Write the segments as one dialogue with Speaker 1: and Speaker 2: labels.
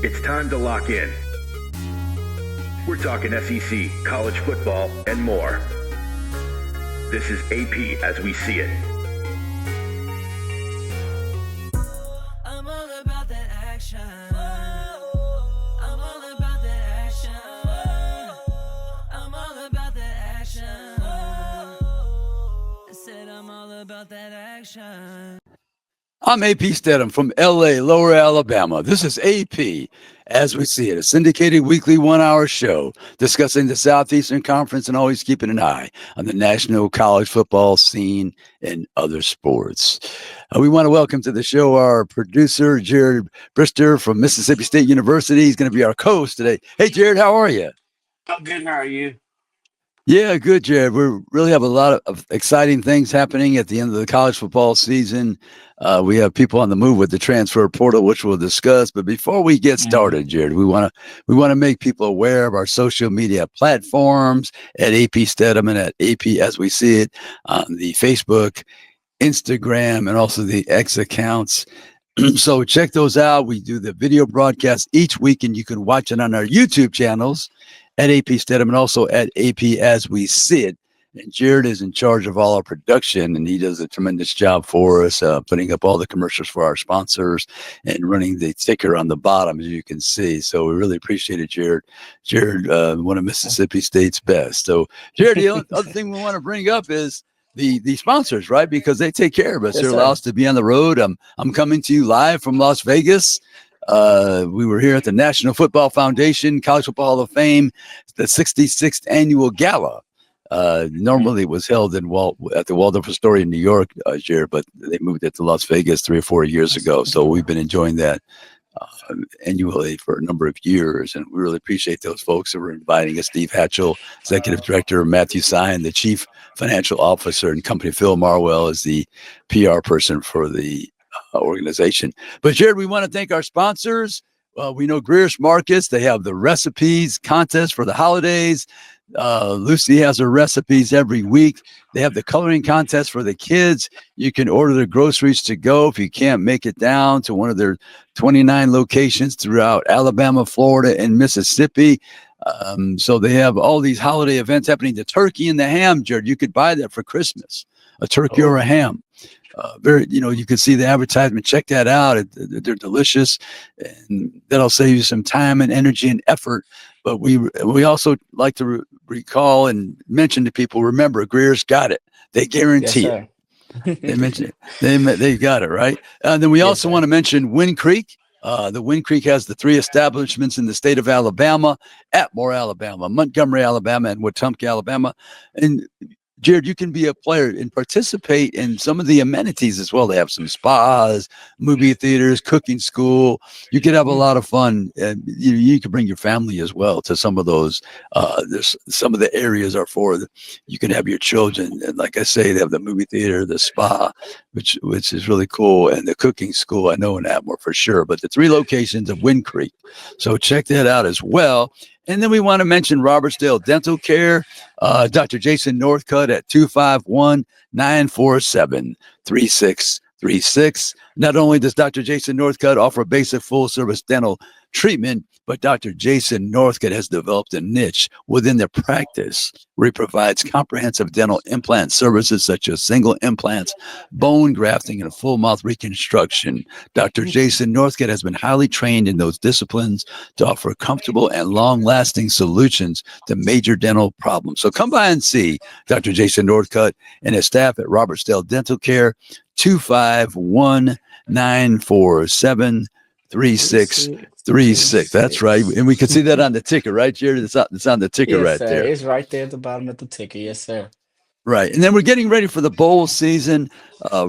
Speaker 1: It's time to lock in. We're talking SEC, college football, and more. This is AP as we see it.
Speaker 2: I'm all about that action. I'm all about that action. I'm all about that action. I said I'm all about that action.
Speaker 3: I'm AP Stedham from LA, Lower Alabama. This is AP as we see it, a syndicated weekly 1-hour show discussing the Southeastern Conference and always keeping an eye on the national college football scene and other sports. We want to welcome to the show our producer, Jared Brister from Mississippi State University. He's going to be our co-host today. Hey, Jared, how are you?
Speaker 4: I'm good. How are you?
Speaker 3: Yeah, good, Jared. We really have a lot of exciting things happening at the end of the college football season. We have people on the move with the transfer portal, which we'll discuss. But before we get started, Jared, we want to make people aware of our social media platforms at AP Stedham and at AP as we see it on the Facebook, Instagram, and also the X accounts. So check those out. We do the video broadcast each week, and you can watch it on our YouTube channels at AP Stedham and also at AP as we see it. And Jared is in charge of all our production, and he does a tremendous job for us, putting up all the commercials for our sponsors and running the ticker on the bottom, as you can see. So we really appreciate it, Jared. Jared, one of Mississippi State's best. So, Jared, the other thing we want to bring up is the sponsors, right? Because they take care of us. They allow us to be on the road. I'm coming to you live from Las Vegas. We were here at the National Football Foundation, College Football Hall of Fame, the 66th annual gala. Normally it was held at the Waldorf Astoria in New York, Jared, but they moved it to Las Vegas 3 or 4 years ago. So we've been enjoying that annually for a number of years, and we really appreciate those folks who were inviting us. Steve Hatchell, Executive Director, Matthew Sion, the Chief Financial Officer, and company Phil Marwell is the PR person for the organization. But Jared, we want to thank our sponsors. We know Greer's Markets. They have the recipes contest for the holidays. Lucy has her recipes every week. They have the coloring contest for the kids. You can order the groceries to go if you can't make it down to one of their 29 locations throughout Alabama, Florida, and Mississippi. So they have all these holiday events happening. The turkey and the ham, Jared, you could buy that for Christmas, a turkey or a ham. You can see the advertisement. Check that out. They're delicious, and that'll save you some time and energy and effort. But we also like to recall and mention to people, remember, Greer's got it. They guarantee it. They mention it. They got it, right? And then we also want to mention Wind Creek. The Wind Creek has the 3 establishments in the state of Alabama: Atmore, Alabama, Montgomery, Alabama, and Wetumpka, Alabama. And Jared, you can be a player and participate in some of the amenities as well. They have some spas, movie theaters, cooking school. You could have a lot of fun. And you can bring your family as well to some of those. Some of the areas are for you can have your children. And like I say, they have the movie theater, the spa, which is really cool, and the cooking school. I know in Atmore for sure. But the 3 locations of Wind Creek. So check that out as well. And then we want to mention Robertsdale Dental Care, Dr. Jason Northcutt at 251-947-3636. Not only does Dr. Jason Northcutt offer basic full-service dental treatment, but Dr. Jason Northcutt has developed a niche within their practice where he provides comprehensive dental implant services such as single implants, bone grafting, and full mouth reconstruction. Dr. Jason Northcutt has been highly trained in those disciplines to offer comfortable and long-lasting solutions to major dental problems. So come by and see Dr. Jason Northcutt and his staff at Robertsdale Dental Care, 251-947-3636. That's right. And we can see that on the ticker, right, Jared? It's on the ticker right there.
Speaker 4: It's right there at the bottom of the ticker. Yes, sir.
Speaker 3: Right. And then we're getting ready for the bowl season,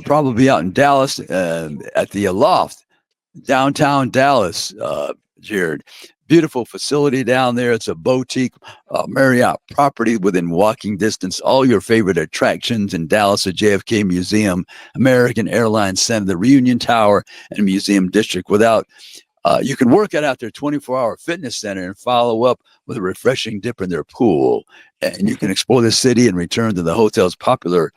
Speaker 3: probably out in Dallas at the Aloft, downtown Dallas, Jared. Beautiful facility down there. It's a boutique Marriott property within walking distance. All your favorite attractions in Dallas, the JFK Museum, American Airlines Center, the Reunion Tower, and Museum District. You can work out their 24-hour fitness center and follow up with a refreshing dip in their pool. And you can explore the city and return to the hotel's popular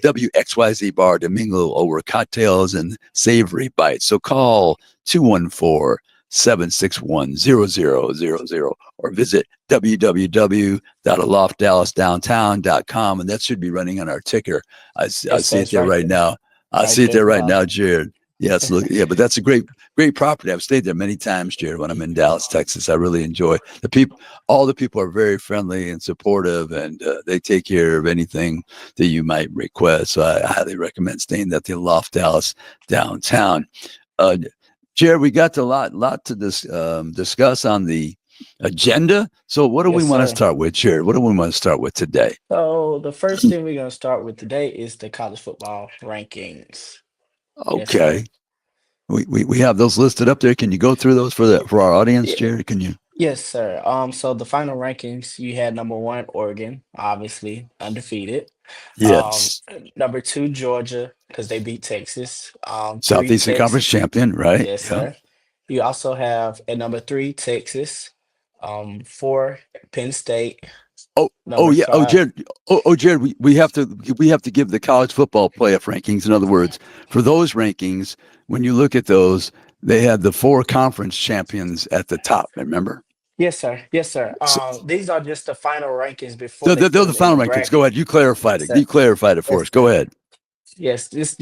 Speaker 3: WXYZ bar to mingle over cocktails and savory bites. So call 214 888-761-0000 or visit www.aloftdallasdowntown.com. And that should be running on our ticker. I see
Speaker 4: Yes,
Speaker 3: it
Speaker 4: that's
Speaker 3: there
Speaker 4: right
Speaker 3: right
Speaker 4: there.
Speaker 3: now. I
Speaker 4: Right
Speaker 3: see it
Speaker 4: there
Speaker 3: there
Speaker 4: at the
Speaker 3: right now,
Speaker 4: bottom.
Speaker 3: Jared. Yes, look, yeah, but that's a great property. I've stayed there many times, Jared, when I'm in Dallas, Texas. I really enjoy the people. All the people are very friendly and supportive, and they take care of anything that you might request. So I highly recommend staying at the Loft Dallas downtown. Uh, Jared, we got a lot to discuss on the agenda. So what do we
Speaker 4: Yes,
Speaker 3: want to
Speaker 4: sir.
Speaker 3: start with, Jared? What do we want to start with today?
Speaker 4: So the first thing we're gonna start with today is the college football rankings. Yes, sir.
Speaker 3: Okay. We have those listed up there. Can you go through those for our audience,
Speaker 4: Yeah.
Speaker 3: Jared? Can you?
Speaker 4: Yes, sir. So the final rankings, you had number one, Oregon, obviously undefeated. Um,
Speaker 3: Yes.
Speaker 4: Number two, Georgia, because they beat Texas. Three,
Speaker 3: Southeastern Conference
Speaker 4: Texas.
Speaker 3: champion, right?
Speaker 4: Yes,
Speaker 3: Yeah.
Speaker 4: sir. You also have at number three, Texas. Four, Penn State.
Speaker 3: Oh
Speaker 4: Number
Speaker 3: yeah. Oh,
Speaker 4: five.
Speaker 3: Jared. Jared. We have to give the college football playoff rankings. In other words, for those rankings, when you look at those, they had the four conference champions at the top. Remember?
Speaker 4: Yes, sir. Yes, sir.
Speaker 3: So
Speaker 4: These are just the final rankings before they
Speaker 3: they're
Speaker 4: put
Speaker 3: the
Speaker 4: them in
Speaker 3: final
Speaker 4: the
Speaker 3: rankings. Go
Speaker 4: bracket.
Speaker 3: ahead. You clarified
Speaker 4: Yes,
Speaker 3: it.
Speaker 4: sir.
Speaker 3: You clarified it for
Speaker 4: Yes,
Speaker 3: us. Go
Speaker 4: sir.
Speaker 3: ahead.
Speaker 4: Yes, this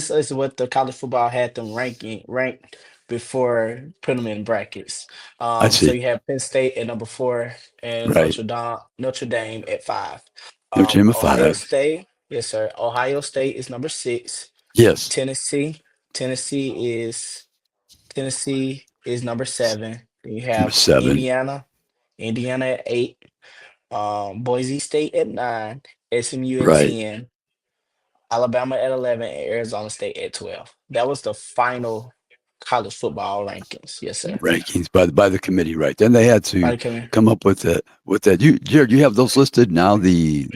Speaker 4: is what the college football had them ranked before putting them in brackets.
Speaker 3: I
Speaker 4: So
Speaker 3: see.
Speaker 4: you have Penn State at number four and
Speaker 3: Right.
Speaker 4: Notre Dame at five.
Speaker 3: Notre Dame of
Speaker 4: Ohio
Speaker 3: 5.
Speaker 4: State, yes, sir. Ohio State is number six.
Speaker 3: Yes.
Speaker 4: Tennessee, Tennessee is Tennessee is number seven. Then you
Speaker 3: Number
Speaker 4: have
Speaker 3: 7.
Speaker 4: Indiana at eight. Boise State at nine. SMU at
Speaker 3: Right.
Speaker 4: 10. Alabama at 11 and Arizona State at 12. That was the final college football rankings. Yes, sir.
Speaker 3: Rankings by the committee, right? Then they had to
Speaker 4: Right, Kevin.
Speaker 3: come up with that. You, Jared, you have those listed now. The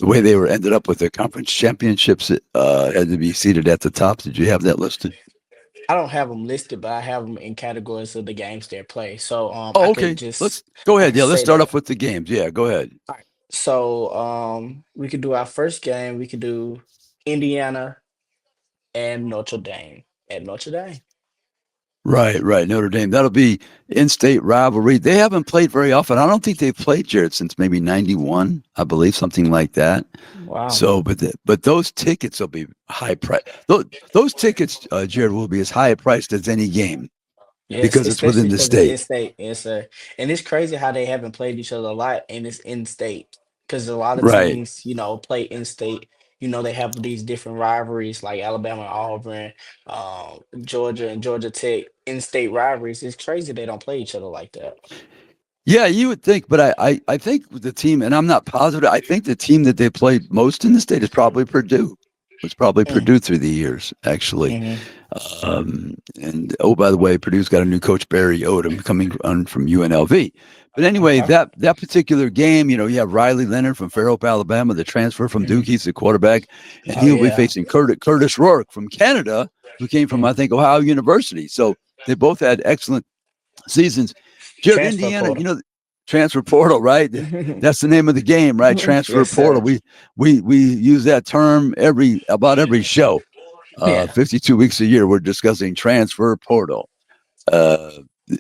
Speaker 3: way they were ended up with the conference championships had to be seated at the top. Did you have that listed?
Speaker 4: I don't have them listed, but I have them in categories of the games they play. So
Speaker 3: Oh, okay. Go
Speaker 4: I
Speaker 3: ahead.
Speaker 4: could
Speaker 3: Yeah, let's
Speaker 4: say
Speaker 3: start
Speaker 4: that.
Speaker 3: off with the games. Yeah, go ahead.
Speaker 4: All right. So we could do our first game. We could do Indiana and Notre Dame at Notre Dame.
Speaker 3: Right. Notre Dame. That'll be in-state rivalry. They haven't played very often. I don't think they've played, Jared, since maybe '91, I believe, something like that.
Speaker 4: Wow.
Speaker 3: So, but those tickets will be high price. Those tickets, Jared, will be as high priced as any game
Speaker 4: Yes,
Speaker 3: because it's within
Speaker 4: especially
Speaker 3: the
Speaker 4: because it's in
Speaker 3: state.
Speaker 4: state. Yes, sir. And it's crazy how they haven't played each other a lot and it's in state. Because a lot of
Speaker 3: Right.
Speaker 4: teams, play in state. They have these different rivalries like Alabama, Auburn, Georgia, and Georgia Tech in state rivalries. It's crazy they don't play each other like that.
Speaker 3: Yeah, you would think, but I think the team, and I'm not positive. I think the team that they played most in the state is probably Purdue. Was probably
Speaker 4: Mm,
Speaker 3: Purdue through the years, actually.
Speaker 4: mhm.
Speaker 3: And oh, by the way, Purdue's got a new coach, Barry Odom, coming on from UNLV. But anyway,
Speaker 4: Okay.
Speaker 3: that particular game, you have Riley Leonard from Fairhope, Alabama, the transfer from Duke.
Speaker 4: Mhm.
Speaker 3: He's the quarterback, and
Speaker 4: Oh
Speaker 3: he'll be
Speaker 4: yeah.
Speaker 3: facing Curtis Rourke from Canada, who came from,
Speaker 4: Mm.
Speaker 3: I think, Ohio University. So they both had excellent seasons. Jared,
Speaker 4: Transfer
Speaker 3: Indiana,
Speaker 4: portal.
Speaker 3: transfer portal, right? That's the name of the game, right? Transfer
Speaker 4: Yes,
Speaker 3: portal.
Speaker 4: sir.
Speaker 3: We use that term about every show.
Speaker 4: Yeah.
Speaker 3: 52 weeks a year, we're discussing transfer portal.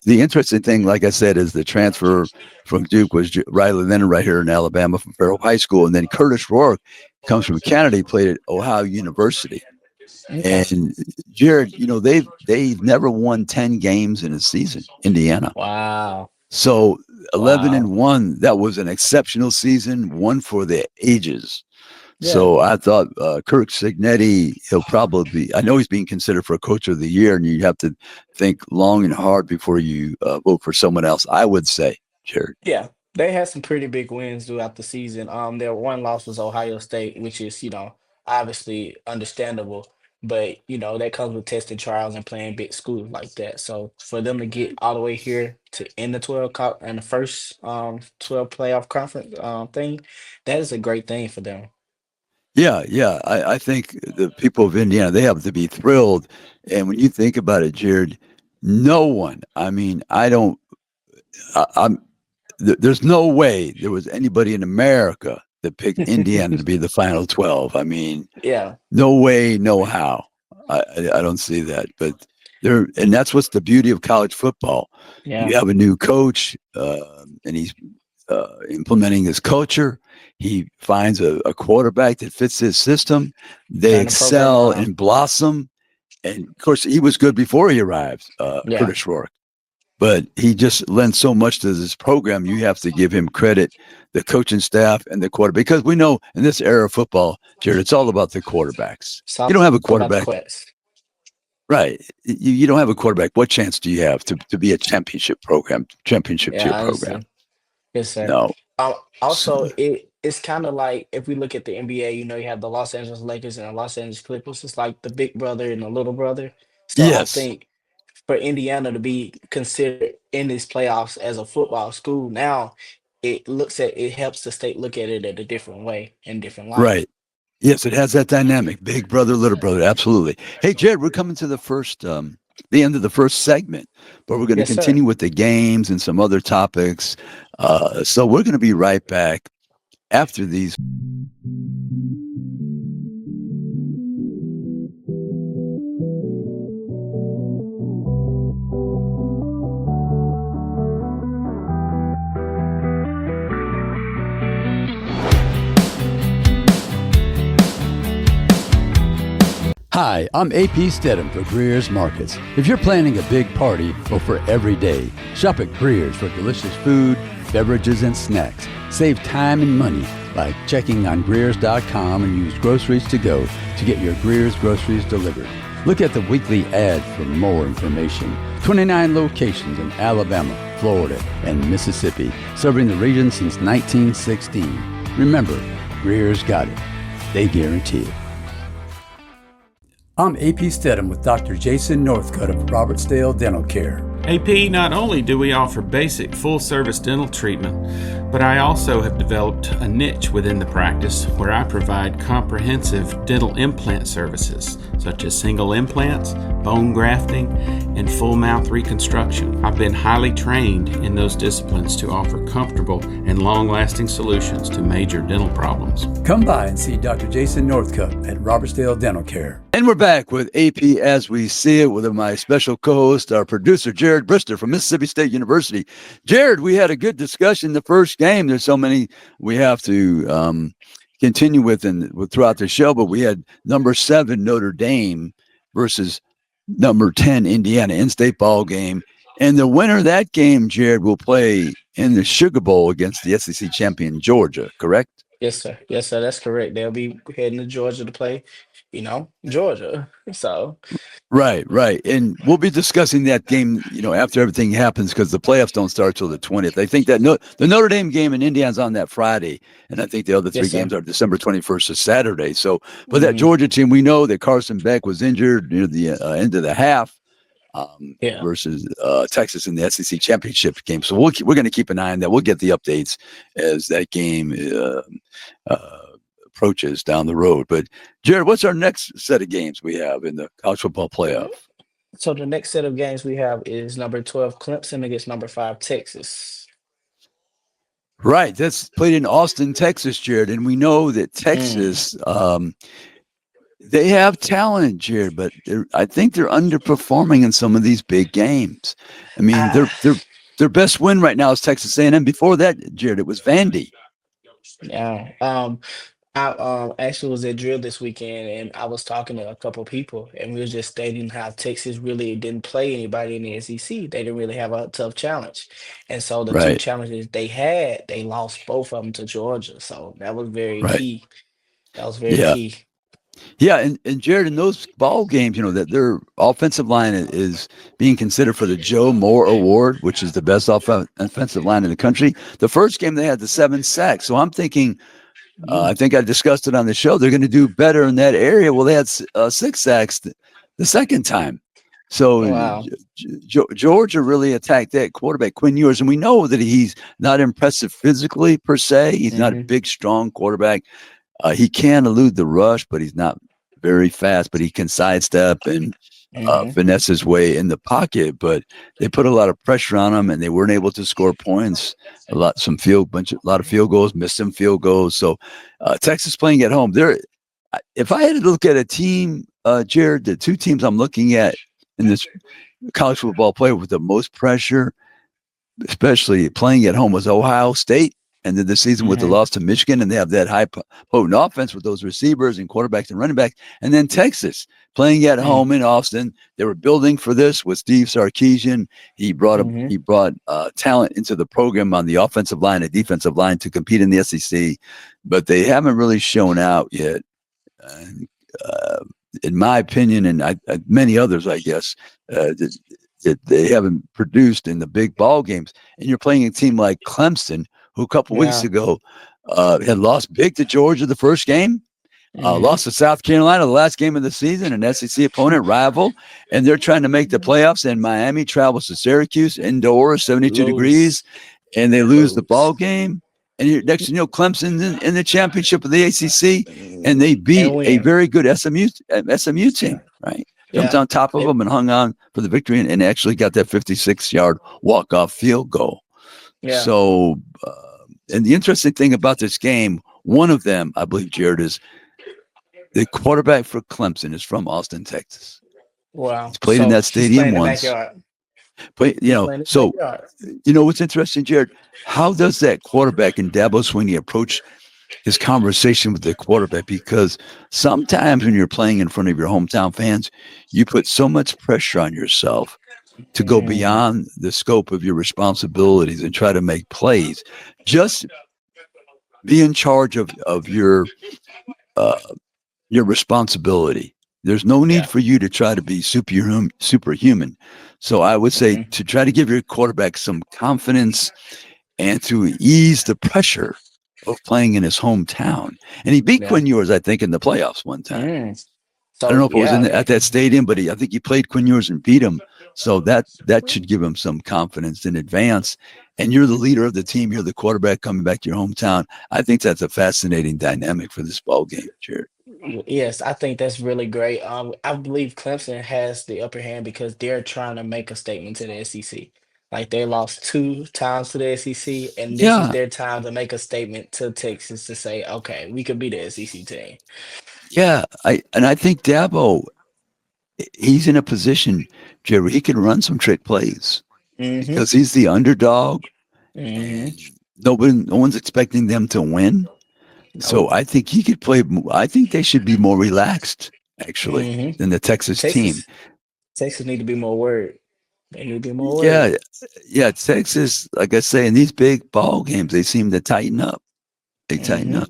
Speaker 3: The interesting thing, like I said, is the transfer from Duke was Riley Leonard right here in Alabama from Fairhope High School. And then Curtis Rourke comes from Canada. He played at Ohio University.
Speaker 4: Okay.
Speaker 3: And Jared, they've never won 10 games in a season, Indiana.
Speaker 4: Wow.
Speaker 3: So 11
Speaker 4: Wow.
Speaker 3: and 1, that was an exceptional season, one for the ages.
Speaker 4: Yeah.
Speaker 3: So I thought Kirk Signetti, he'll probably be, I know he's being considered for coach of the year, and you have to think long and hard before you vote for someone else, I would say, Jared.
Speaker 4: Yeah, they had some pretty big wins throughout the season. Their one loss was Ohio State, which is, obviously understandable. But, that comes with testing trials and playing big schools like that. So for them to get all the way here to end the 12 and the first 12 playoff conference thing, that is a great thing for them.
Speaker 3: Yeah. I think the people of Indiana, they have to be thrilled. And when you think about it, Jared, no one, I mean, there's no way there was anybody in America that picked Indiana to be the final 12. I mean,
Speaker 4: Yeah.
Speaker 3: no way, no how. I don't see that. But And that's what's the beauty of college football.
Speaker 4: Yeah.
Speaker 3: You have a new coach, and he's implementing his culture. He finds a quarterback that fits his system. They
Speaker 4: Turn the
Speaker 3: excel
Speaker 4: program around.
Speaker 3: and blossom. And of course, he was good before he arrived,
Speaker 4: Yeah.
Speaker 3: Curtis Rourke. But he just lends so much to this program. You have to give him credit, the coaching staff and the quarterback, because we know in this era of football, Jared, it's all about the quarterbacks. You don't have a
Speaker 4: It's all about the
Speaker 3: quarterback,
Speaker 4: quest.
Speaker 3: right? You don't have a quarterback. What chance do you have to be a championship program, championship
Speaker 4: Yeah,
Speaker 3: tier
Speaker 4: I
Speaker 3: program?
Speaker 4: understand. Yes, sir.
Speaker 3: No.
Speaker 4: Also, it's kind of like if we look at the NBA, you have the Los Angeles Lakers and the Los Angeles Clippers. It's like the big brother and the little brother. So I
Speaker 3: Yes.
Speaker 4: think for Indiana to be considered in these playoffs as a football school now, it helps the state look at it at a different way and different light.
Speaker 3: Right. Yes, it has that dynamic. Big brother, little brother. Absolutely. Hey, Jared, we're coming to the end of the first segment, but we're going to
Speaker 4: Yes, sir.
Speaker 3: continue with the games and some other topics. So we're going to be right back after these. Hi, I'm AP Stedham for Greer's Markets. If you're planning a big party or for every day, shop at Greer's for delicious food, beverages, and snacks. Save time and money by checking on Greer's.com and use Groceries to Go to get your Greer's groceries delivered. Look at the weekly ad for more information. 29 locations in Alabama, Florida, and Mississippi, serving the region since 1916. Remember, Greer's got it. They guarantee it. I'm AP Stedham with Dr. Jason Northcutt of Robertsdale Dental Care.
Speaker 5: AP, not only do we offer basic full-service dental treatment, but I also have developed a niche within the practice where I provide comprehensive dental implant services, such as single implants, bone grafting, and full mouth reconstruction. I've been highly trained in those disciplines to offer comfortable and long-lasting solutions to major dental problems.
Speaker 3: Come by and see Dr. Jason Northcutt at Robertsdale Dental Care. And we're back with AP As We See It with my special co-host, our producer, Jared Brister from Mississippi State University. Jared, we had a good discussion the first game. There's so many we have to continue with throughout the show, but we had number 7 Notre Dame versus number 10 Indiana in-state ball game. And the winner of that game, Jared, will play in the Sugar Bowl against the SEC champion Georgia, correct?
Speaker 4: Yes, sir. Yes, sir. That's correct. They'll be heading to Georgia to play, Georgia. So,
Speaker 3: Right. And we'll be discussing that game, after everything happens, because the playoffs don't start till the 20th. I think that the Notre Dame game in Indiana's on that Friday, and I think the other 3
Speaker 4: Yes, sir.
Speaker 3: games are December 21st or Saturday. So, but that Georgia team, we know that Carson Beck was injured near the end of the half. Versus Texas in the SEC championship game. So we're going to keep an eye on that. We'll get the updates as that game approaches down the road. But Jared, what's our next set of games we have in the college football playoff?
Speaker 4: So the next set of games we have is number 12 Clemson against number 5 Texas.
Speaker 3: Right. That's played in Austin, Texas, Jared. And we know that Texas, they have talent, Jared, but I think they're underperforming in some of these big games. I mean, their best win right now is Texas A&M. Before that, Jared, it was Vandy.
Speaker 4: Yeah. I actually was at drill this weekend, and I was talking to a couple of people, and we were just stating how Texas really didn't play anybody in the SEC. They didn't really have a tough challenge, and so the 2 challenges they had, they lost both of them to Georgia. So that was very key. That was very key.
Speaker 3: Yeah, and Jared, in those ball games, that their offensive line is being considered for the Joe Moore Award, which is the best offensive line in the country. The first game they had the 7 sacks, so I'm thinking, I think I discussed it on the show, they're going to do better in that area. Well, they had 6 sacks the second time. So Georgia really attacked that quarterback, Quinn Ewers, and we know that he's not impressive physically per se. He's not a big, strong quarterback. He can elude the rush, but he's not very fast, but he can sidestep and finesse his way in the pocket. But they put a lot of pressure on him, and they weren't able to score points. A lot of field goals, missed some field goals. So Texas playing at home. If I had to look at a team, Jared, the 2 teams I'm looking at in this college football player with the most pressure, especially playing at home, was Ohio State. And then the season with the loss to Michigan, and they have that high potent offense with those receivers and quarterbacks and running backs. And then Texas playing at home in Austin. They were building for this with Steve Sarkisian. He brought talent into the program on the offensive line and defensive line to compete in the SEC, but they haven't really shown out yet. In my opinion, and many others, I guess, that they haven't produced in the big ball games. And you're playing a team like Clemson, who a couple weeks ago had lost big to Georgia the first game, lost to South Carolina the last game of the season, an SEC opponent, rival, and they're trying to make the playoffs. And Miami travels to Syracuse indoors, 72 degrees, and they lose the ball game. And next thing you know, Clemson's in the championship of the ACC, and they beat a very good SMU team, right? Jumped on top of them and hung on for the victory, and actually got that 56-yard walk-off field goal.
Speaker 4: Yeah.
Speaker 3: So, and the interesting thing about this game, one of them, I believe, Jared, is the quarterback for Clemson is from Austin, Texas.
Speaker 4: Wow.
Speaker 3: He's played in that stadium once. But, what's interesting, Jared, how does that quarterback in Dabo Swinney approach his conversation with the quarterback? Because sometimes when you're playing in front of your hometown fans, you put so much pressure on yourself to go beyond the scope of your responsibilities and try to make plays. Just be in charge of your responsibility. There's no need for you to try to be superhuman. So I would say to try to give your quarterback some confidence and to ease the pressure of playing in his hometown. And he beat Quinn Ewers, I think, in the playoffs one time. So, I don't know if it was at that stadium, but I think he played Quinn Ewers and beat him. So that should give him some confidence in advance. And you're the leader of the team. You're the quarterback coming back to your hometown. I think that's a fascinating dynamic for this ball game, Jared.
Speaker 4: Yes, I think that's really great. I believe Clemson has the upper hand because they're trying to make a statement to the SEC. Like they lost 2 times to the SEC, and this is their time to make a statement to Texas to say, okay, we could be the SEC team.
Speaker 3: Yeah, I think Dabo, he's in a position, Jerry, he can run some trick plays because he's the underdog. And no one's expecting them to win. So I think he could play. I think they should be more relaxed, actually, than the Texas team.
Speaker 4: Texas need to be more worried. They need to be more worried.
Speaker 3: Yeah. Texas, like I say, in these big ball games, they seem to tighten up. They tighten up.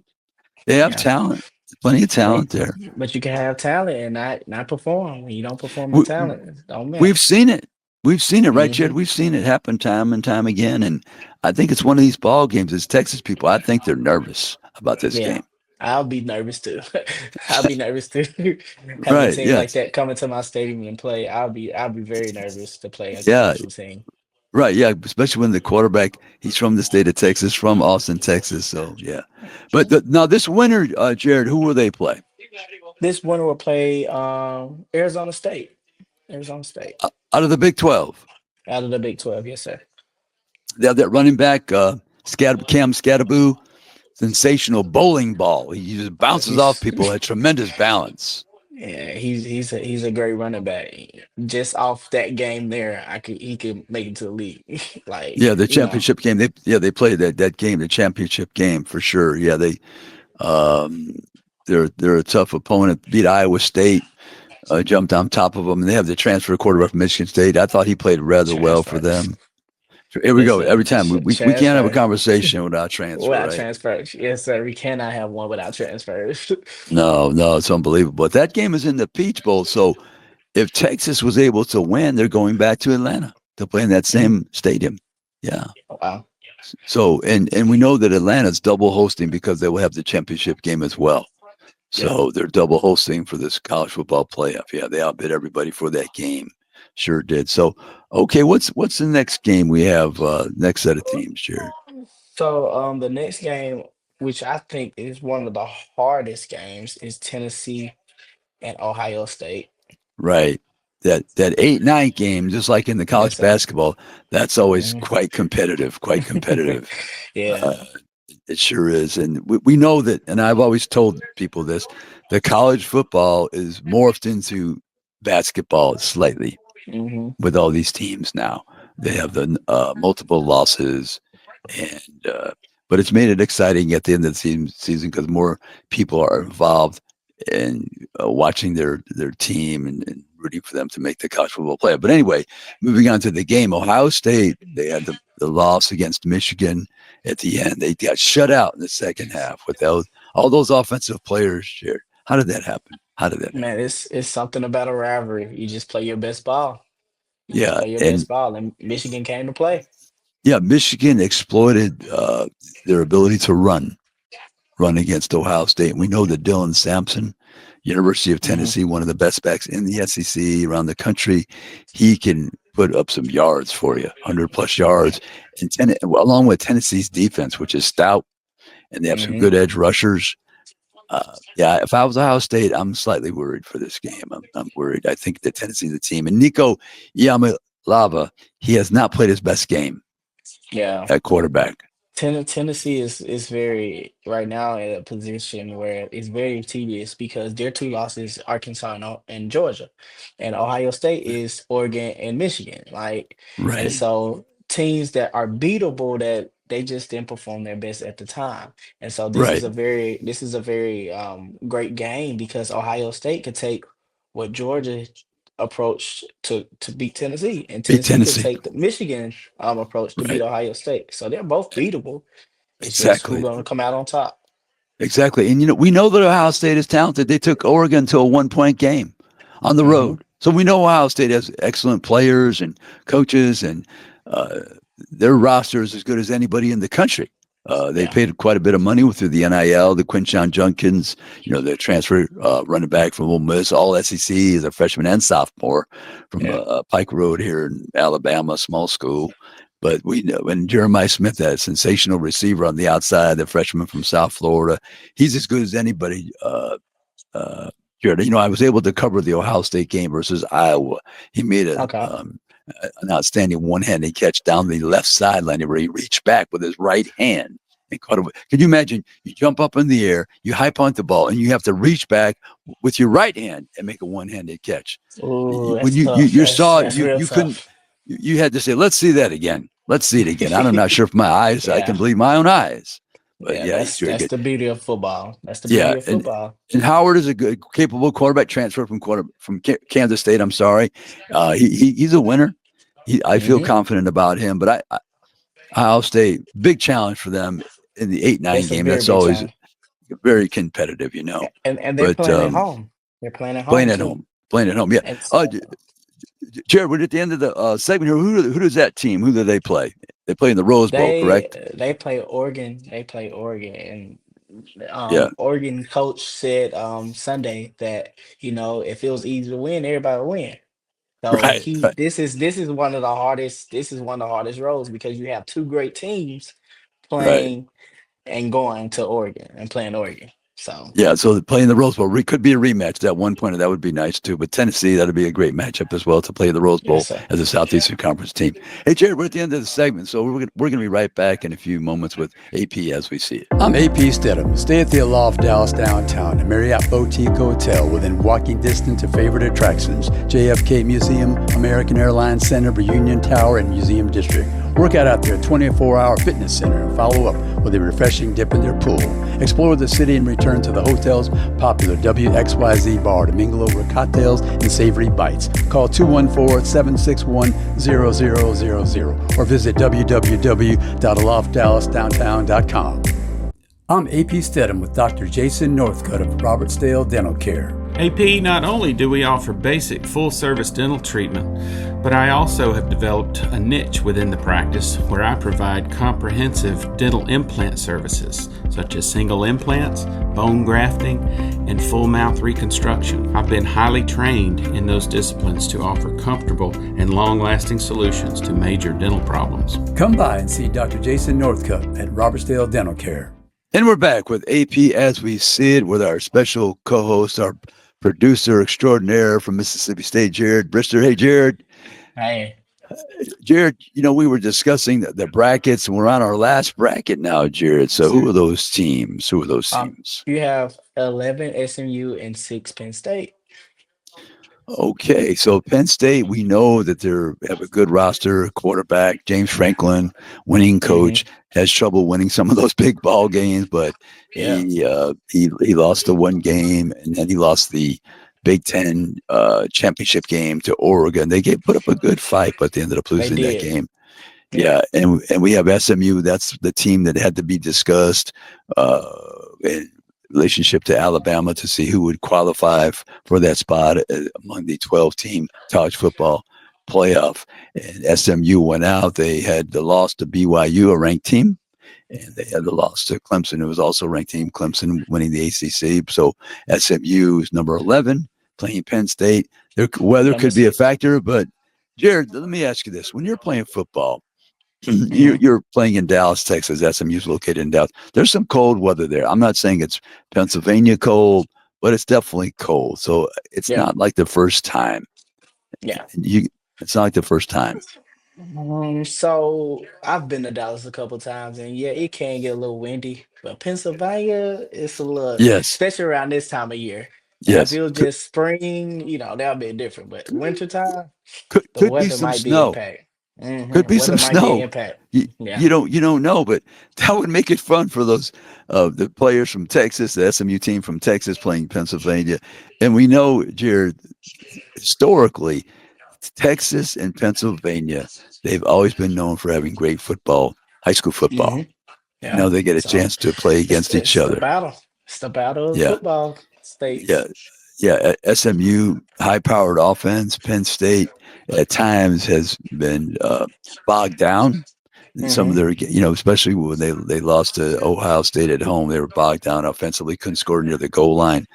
Speaker 3: They have talent. Plenty of talent there.
Speaker 4: But you can have talent and not perform. When you don't perform with talent, don't matter.
Speaker 3: We've seen it. We've seen it, right, Jed? We've seen it happen time and time again. And I think it's one of these ball games. As Texas people, I think they're nervous about this game.
Speaker 4: I'll be nervous too. I'll be nervous too. Having a team like that coming to my stadium and play, I'll be very nervous to play against a team.
Speaker 3: Right, yeah, especially when the quarterback, he's from the state of Texas, from Austin, Texas. So, yeah. But now this winter, Jared, who will they play?
Speaker 4: This winter will play Arizona State. Arizona State.
Speaker 3: Out of the Big 12?
Speaker 4: Out of the Big 12, yes, sir.
Speaker 3: They have that running back, Cam Skattebo, sensational bowling ball. He just bounces off people at tremendous balance.
Speaker 4: Yeah, he's a great running back. Just off that game there, he could make it to the league.
Speaker 3: The championship game. They played that game, the championship game for sure. Yeah, they're a tough opponent. Beat Iowa State, jumped on top of them, and they have the transfer quarterback from Michigan State. I thought he played rather well for them. Here we go. Every time we can't have a conversation without transfer.
Speaker 4: Without transfers, yes, sir. We cannot have one without transfers.
Speaker 3: No, it's unbelievable. But that game is in the Peach Bowl, so if Texas was able to win, they're going back to Atlanta to play in that same stadium. Yeah.
Speaker 4: Wow.
Speaker 3: So and we know that Atlanta's double hosting because they will have the championship game as well. So they're double hosting for this college football playoff. Yeah, they outbid everybody for that game. Sure did. So, okay, what's the next game we have? Next set of teams, Jared.
Speaker 4: So, the next game, which I think is one of the hardest games, is Tennessee and Ohio State.
Speaker 3: Right. That 8-9 game, just like in the college basketball, that's always quite competitive.
Speaker 4: Yeah.
Speaker 3: It sure is. And we know that, and I've always told people this, the college football is morphed into basketball slightly.
Speaker 4: Hmm.
Speaker 3: with all these teams now. They have the multiple losses, and but it's made it exciting at the end of the season because more people are involved in watching their team and rooting for them to make the college football playoff. But anyway, moving on to the game, Ohio State, they had the loss against Michigan at the end. They got shut out in the second half with all those offensive players. Jared, how did that happen? How did that happen?
Speaker 4: Man, it's something about a rivalry. You just play your best ball. You just
Speaker 3: Yeah,
Speaker 4: play your
Speaker 3: and
Speaker 4: best ball, and Michigan came to play.
Speaker 3: yeah, Michigan exploited their ability to run against Ohio State. And we know that Dylan Sampson, University of
Speaker 4: Hmm.
Speaker 3: Tennessee, one of the best backs in the SEC around the country, he can put up some yards for you, 100+ yards, and along with Tennessee's defense, which is stout, and they have some
Speaker 4: Hmm.
Speaker 3: good edge rushers. Yeah, if I was Ohio State, I'm slightly worried for this game. I'm worried. I think that Tennessee's a team, and Nico Yamalava, he has not played his best game
Speaker 4: Yeah.
Speaker 3: at quarterback.
Speaker 4: Tennessee is very right now in a position where it's very tedious because their two losses, Arkansas and Georgia, and Ohio State is Oregon and Michigan. Like, and
Speaker 3: Right,
Speaker 4: so teams that are beatable that they just didn't perform their best at the time. And so
Speaker 3: right.
Speaker 4: this is a very great game because Ohio State could take what Georgia approach to beat Tennessee, and
Speaker 3: Beat
Speaker 4: Tennessee could
Speaker 3: Tennessee.
Speaker 4: take the Michigan approach to beat
Speaker 3: Right.
Speaker 4: Ohio State. So they're both beatable. It's just who's
Speaker 3: Exactly.
Speaker 4: going to come out on top.
Speaker 3: Exactly. And we know that Ohio State is talented. They took Oregon to a 1-point game on the
Speaker 4: Hmm.
Speaker 3: road. So we know Ohio State has excellent players and coaches, and uh, their roster is as good as anybody in the country. They
Speaker 4: Yeah,
Speaker 3: paid quite a bit of money through the NIL, the Quinshon Junkins, the transfer running back from Ole Miss, all SEC as a freshman and sophomore from
Speaker 4: yeah,
Speaker 3: Pike Road here in Alabama, small school. But we know, and Jeremiah Smith, that sensational receiver on the outside, the freshman from South Florida, he's as good as anybody. Jared, I was able to cover the Ohio State game versus Iowa. He made
Speaker 4: okay.
Speaker 3: an outstanding one-handed catch down the left sideline where he reached back with his right hand and caught it. Can you imagine? You jump up in the air, you high punt the ball, and you have to reach back with your right hand and make a one-handed catch.
Speaker 4: Ooh,
Speaker 3: When
Speaker 4: that's tough.
Speaker 3: you saw it,
Speaker 4: That's real
Speaker 3: you couldn't.
Speaker 4: tough.
Speaker 3: You had to say, "Let's see that again. Let's see it again." I'm not sure if my eyes, I can
Speaker 4: Yeah,
Speaker 3: believe my own eyes. But
Speaker 4: yeah.
Speaker 3: yeah, he's very
Speaker 4: That's
Speaker 3: good.
Speaker 4: the beauty of football. That's the
Speaker 3: Yeah,
Speaker 4: beauty of football.
Speaker 3: and Howard is a good, capable quarterback. Transfer from Kansas State. I'm sorry, he's a winner. I feel
Speaker 4: Hmm.
Speaker 3: confident about him. But Ohio State, big challenge for them in the 8-9
Speaker 4: It's a
Speaker 3: game.
Speaker 4: very
Speaker 3: That's
Speaker 4: big
Speaker 3: always
Speaker 4: challenge,
Speaker 3: very competitive,
Speaker 4: and they're
Speaker 3: But
Speaker 4: playing at home. They're playing at
Speaker 3: playing
Speaker 4: home
Speaker 3: at
Speaker 4: too,
Speaker 3: home, playing at home. Yeah.
Speaker 4: and
Speaker 3: Uh,
Speaker 4: so
Speaker 3: Jared, we're at the end of the segment here. Who does that team? Who do they play? They play in the Rose Bowl,
Speaker 4: they
Speaker 3: correct?
Speaker 4: they play Oregon. They play Oregon, and
Speaker 3: Yeah.
Speaker 4: Oregon coach said Sunday that if it was easy to win, everybody would win. So
Speaker 3: Right.
Speaker 4: he
Speaker 3: Right.
Speaker 4: this is one of the hardest roles because you have two great teams
Speaker 3: Right.
Speaker 4: playing and going to Oregon and playing Oregon. So
Speaker 3: Yeah, so playing the Rose Bowl could be a rematch. That one pointer, that would be nice too. But Tennessee, that'd be a great matchup as well to play the Rose
Speaker 4: yes,
Speaker 3: Bowl
Speaker 4: sir.
Speaker 3: as a Southeastern Conference team. Hey, Jared, we're at the end of the segment, so we're gonna be right back in a few moments with AP as we see it. I'm AP Stedham. Stay at the Aloft Dallas downtown, a Marriott Boutique Hotel within walking distance to favorite attractions: JFK Museum, American Airlines Center, Reunion Tower, and Museum District. Work out there, 24-hour fitness center, and follow up with a refreshing dip in their pool. Explore the city and return to the hotel's popular WXYZ bar to mingle over cocktails and savory bites. Call 214-761-0000 or visit www.aloftdallasdowntown.com. I'm AP Stedham with Dr. Jason Northcutt of Robertsdale Dental Care.
Speaker 5: AP, not only do we offer basic full-service dental treatment, but I also have developed a niche within the practice where I provide comprehensive dental implant services, such as single implants, bone grafting, and full mouth reconstruction. I've been highly trained in those disciplines to offer comfortable and long-lasting solutions to major dental problems.
Speaker 3: Come by and see Dr. Jason Northcutt at Robertsdale Dental Care. And we're back with AP as we see it with our special co-host, our producer extraordinaire from Mississippi State, Jared Brister. Hey, Jared.
Speaker 4: Hey,
Speaker 3: Jared, we were discussing the brackets, and we're on our last bracket now, Jared. So who are those teams?
Speaker 4: you have 11 SMU and 6 Penn State.
Speaker 3: Okay, so Penn State, we know that they have a good roster, quarterback, James Franklin, winning
Speaker 4: Hmm.
Speaker 3: coach, has trouble winning some of those big ball games, but
Speaker 4: Yeah,
Speaker 3: he lost the one game, and then he lost the Big Ten championship game to Oregon. They put up a good fight, but they ended up
Speaker 4: they
Speaker 3: losing that
Speaker 4: did.
Speaker 3: game.
Speaker 4: Yeah.
Speaker 3: Yeah, and we have SMU. That's the team that had to be discussed in relationship to Alabama to see who would qualify for that spot among the 12-team college football playoff. And SMU went out. They had the loss to BYU, a ranked team, and they had the loss to Clemson, who was also a ranked team. Clemson winning the ACC. So SMU is number 11, playing Penn State. Their weather
Speaker 4: Number
Speaker 3: could be a
Speaker 4: 6.
Speaker 3: factor, but Jared, let me ask you this: when you're playing football
Speaker 4: Hmm.
Speaker 3: you're playing in Dallas, Texas. SMU's located in Dallas. There's some cold weather there. I'm not saying it's Pennsylvania cold, but it's definitely cold. So it's
Speaker 4: Yeah.
Speaker 3: not like the first time.
Speaker 4: Yeah.
Speaker 3: You, it's not like the first time.
Speaker 4: So I've been to Dallas a couple times, and yeah, it can get a little windy. But Pennsylvania, it's a little,
Speaker 3: Yes,
Speaker 4: especially around this time of year. Now, if
Speaker 3: yes.
Speaker 4: it was just spring, that would be different. But wintertime, the
Speaker 3: Could be
Speaker 4: weather
Speaker 3: some
Speaker 4: might be
Speaker 3: snow.
Speaker 4: impact.
Speaker 3: Could be
Speaker 4: Weather
Speaker 3: some
Speaker 4: might be
Speaker 3: snow.
Speaker 4: impact.
Speaker 3: You,
Speaker 4: Yeah.
Speaker 3: you don't know, but that would make it fun for those the players from Texas, the SMU team from Texas playing Pennsylvania, and we know, Jared, historically Texas and Pennsylvania, they've always been known for having great football, high school
Speaker 4: Hmm.
Speaker 3: football. And
Speaker 4: Yeah.
Speaker 3: now they get a
Speaker 4: So
Speaker 3: chance to play
Speaker 4: it's
Speaker 3: against each
Speaker 4: it's the
Speaker 3: other.
Speaker 4: battle. It's the battle of
Speaker 3: Yeah,
Speaker 4: football
Speaker 3: yeah,
Speaker 4: states.
Speaker 3: yeah. SMU, high-powered offense. Penn State at times has been bogged down. In some of
Speaker 4: Hmm.
Speaker 3: their, especially when they lost to Ohio State at home, they were bogged down offensively, couldn't score near the goal line.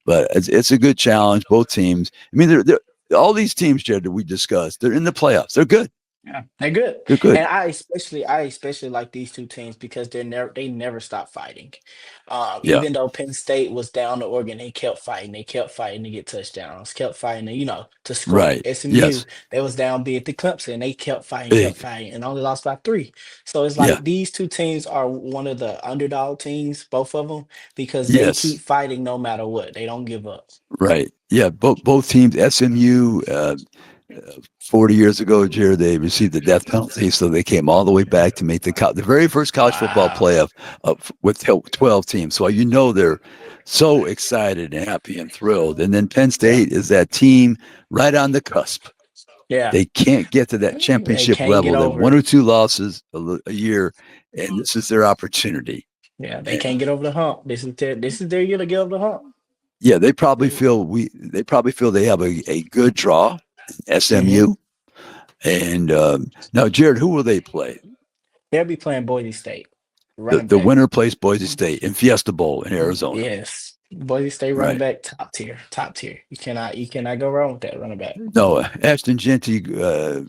Speaker 3: But it's a good challenge. Both teams. I mean, they're all these teams, Jared, that we discussed. They're in the playoffs. They're good.
Speaker 4: Yeah, they're good,
Speaker 3: They're good.
Speaker 4: and I especially like these two teams because they never stop fighting.
Speaker 3: Yeah.
Speaker 4: Even though Penn State was down to Oregon, they kept fighting. They kept fighting to get touchdowns, kept fighting, to score.
Speaker 3: Right.
Speaker 4: SMU,
Speaker 3: Yes.
Speaker 4: they was down big to Clemson. They kept
Speaker 3: Big.
Speaker 4: fighting, and only lost by 3. So it's
Speaker 3: Yeah.
Speaker 4: like these two teams are one of the underdog teams, both of them, because they keep
Speaker 3: Yes.
Speaker 4: fighting no matter what. They don't give up.
Speaker 3: Right. Yeah. Both teams. SMU. 40 years ago, Jared, they received the death penalty, so they came all the way back to make the very first college football
Speaker 4: Wow.
Speaker 3: playoff with 12 teams. So they're so excited and happy and thrilled. And then Penn
Speaker 4: Yeah.
Speaker 3: State is that team right on the cusp.
Speaker 4: Yeah.
Speaker 3: They can't get to that
Speaker 4: They
Speaker 3: championship
Speaker 4: can't get
Speaker 3: level. They have
Speaker 4: over
Speaker 3: one
Speaker 4: it.
Speaker 3: or two losses a year, and this is their opportunity.
Speaker 4: Yeah, they
Speaker 3: And
Speaker 4: can't get over the hump. This is their year to get over the hump.
Speaker 3: yeah, they probably feel they have a good draw,
Speaker 4: Hmm.
Speaker 3: SMU. And now, Jared, who will they play?
Speaker 4: They'll be playing Boise State,
Speaker 3: The
Speaker 4: running
Speaker 3: the
Speaker 4: back.
Speaker 3: winner plays Boise State in Fiesta Bowl in Arizona.
Speaker 4: Yes, Boise State running
Speaker 3: Right.
Speaker 4: back, top tier, top tier. You cannot go wrong with that running back.
Speaker 3: No, Ashton Genty, a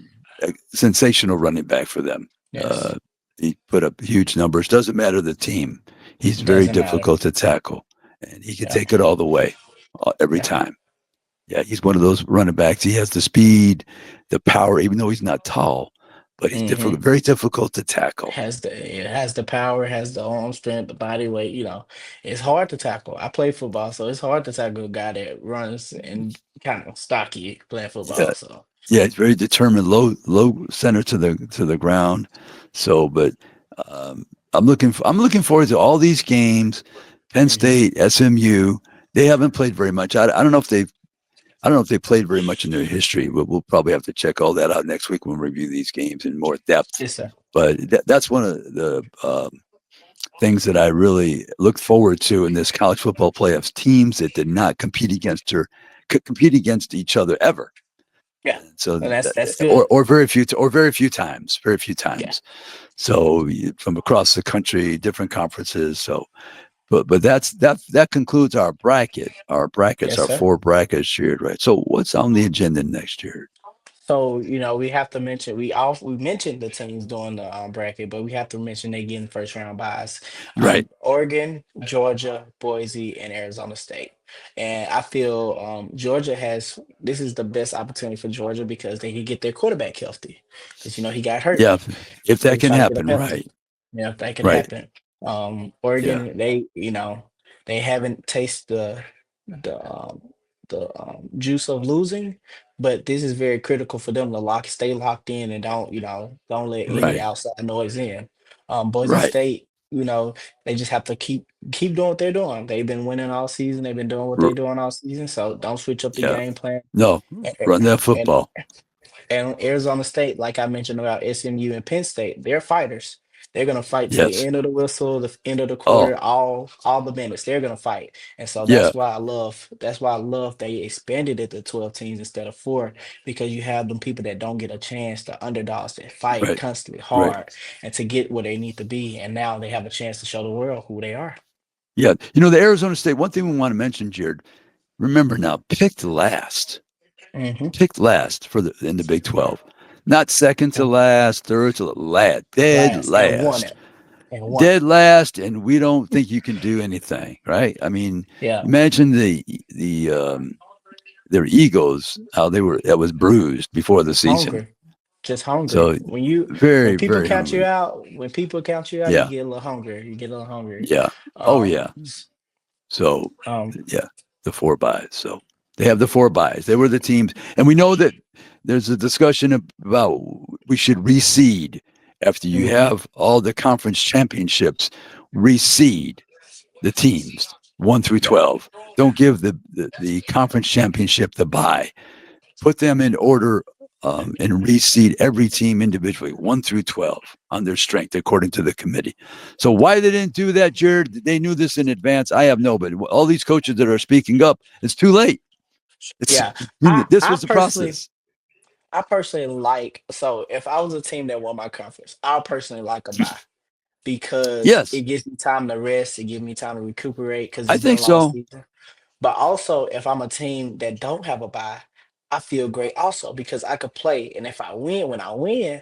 Speaker 3: sensational running back for them.
Speaker 4: Yes,
Speaker 3: Uh, he put up huge numbers. Doesn't matter the team. He's very
Speaker 4: doesn't matter.
Speaker 3: difficult to tackle, and he can
Speaker 4: Yeah,
Speaker 3: take it all the way, every
Speaker 4: yeah.
Speaker 3: time. Yeah, he's one of those running backs. He has the speed, the power, even though he's not tall, but he's
Speaker 4: Hmm.
Speaker 3: very difficult to tackle.
Speaker 4: It has the power, has the arm strength, the body weight. It's hard to tackle. I play football, so it's hard to tackle a guy that runs and kind of stocky playing
Speaker 3: Yeah,
Speaker 4: football. So
Speaker 3: yeah, he's very determined, low center to the ground. So, but um, I'm looking forward to all these games. Penn
Speaker 4: hmm
Speaker 3: State, SMU, they haven't played very much. I don't know if they played very much in their history, but we'll probably have to check all that out next week when we review these games in more depth.
Speaker 4: yes, sir.
Speaker 3: But that's one of the things that I really look forward to in this college football playoffs. Teams that did not compete against each other ever.
Speaker 4: Yeah,
Speaker 3: So,
Speaker 4: and that's good.
Speaker 3: or very few times, very few
Speaker 4: Yeah.
Speaker 3: times. So from across the country, different conferences. So, but that concludes our bracket. Our brackets,
Speaker 4: Yes,
Speaker 3: our
Speaker 4: sir.
Speaker 3: 4 brackets shared, right? So what's on the agenda next year?
Speaker 4: So, we have to mention we mentioned the teams doing the bracket, but we have to mention they getting first round buys.
Speaker 3: Right.
Speaker 4: Oregon, Georgia, Boise, and Arizona State. And I feel Georgia has this is the best opportunity for Georgia because they can get their quarterback healthy. Because he got hurt.
Speaker 3: Yeah. If
Speaker 4: So
Speaker 3: that
Speaker 4: they
Speaker 3: can
Speaker 4: try to get him
Speaker 3: happen,
Speaker 4: healthy.
Speaker 3: right.
Speaker 4: Yeah, if that can
Speaker 3: Right.
Speaker 4: happen.
Speaker 3: Yeah.
Speaker 4: Oregon, they haven't tasted the the juice of losing, but this is very critical for them to stay locked in and don't let any
Speaker 3: Right.
Speaker 4: outside noise in. Boise
Speaker 3: Right.
Speaker 4: State, they just have to keep doing what they're doing. They've been winning all season. They've been doing what they're
Speaker 3: R-
Speaker 4: doing all season. So don't switch up the
Speaker 3: yeah.
Speaker 4: game plan.
Speaker 3: No.
Speaker 4: And,
Speaker 3: Run that
Speaker 4: and
Speaker 3: football.
Speaker 4: and Arizona State, like I mentioned about SMU and Penn State, they're fighters. They're gonna fight to the
Speaker 3: Yes.
Speaker 4: end of the whistle, the end of the
Speaker 3: Oh,
Speaker 4: quarter, all the minutes. They're gonna fight, and so
Speaker 3: yeah.
Speaker 4: that's why I love they expanded it to 12 teams instead of four, because you have them people that don't get a chance, the underdogs that fight
Speaker 3: Right.
Speaker 4: constantly
Speaker 3: Right.
Speaker 4: hard and to get where they need to be, and now they have a chance to show the world who they are.
Speaker 3: Yeah. The Arizona State, one thing we want to mention, Jared, remember now, picked last in the Big 12. Not second to last, third to last, dead
Speaker 4: And won
Speaker 3: last.
Speaker 4: it. And won.
Speaker 3: Dead last, and we don't think you can do anything, right? I mean,
Speaker 4: Yeah.
Speaker 3: imagine their egos, how that was bruised before the season.
Speaker 4: Hungry. Just hungry.
Speaker 3: So
Speaker 4: When people
Speaker 3: very
Speaker 4: count you
Speaker 3: hungry.
Speaker 4: out, you
Speaker 3: Yeah.
Speaker 4: get a little hungry. You get a little hungry.
Speaker 3: Yeah. Oh yeah. So
Speaker 4: Um,
Speaker 3: yeah, the 4 byes. So they have the 4 byes. They were the teams, and we know that there's a discussion about we should reseed after you
Speaker 4: Mhm.
Speaker 3: have all the conference championships. Reseed the teams 1 through 12. Don't give the conference championship the bye. Put them in order and reseed every team individually 1 through 12 on their strength according to the committee. So why they didn't do that, Jared? They knew this in advance. I have no, but all these coaches that are speaking up, it's too late.
Speaker 4: Yeah.
Speaker 3: This
Speaker 4: I
Speaker 3: was the
Speaker 4: personally
Speaker 3: process.
Speaker 4: I personally so if I was a team that won my conference, I personally like a bye because
Speaker 3: Yes,
Speaker 4: it gives me time to rest, it gives me time to recuperate because
Speaker 3: I
Speaker 4: it's been
Speaker 3: think
Speaker 4: a long
Speaker 3: so.
Speaker 4: season. But also, if I'm a team that don't have a bye, I feel great also because I could play, and if I win, when I win,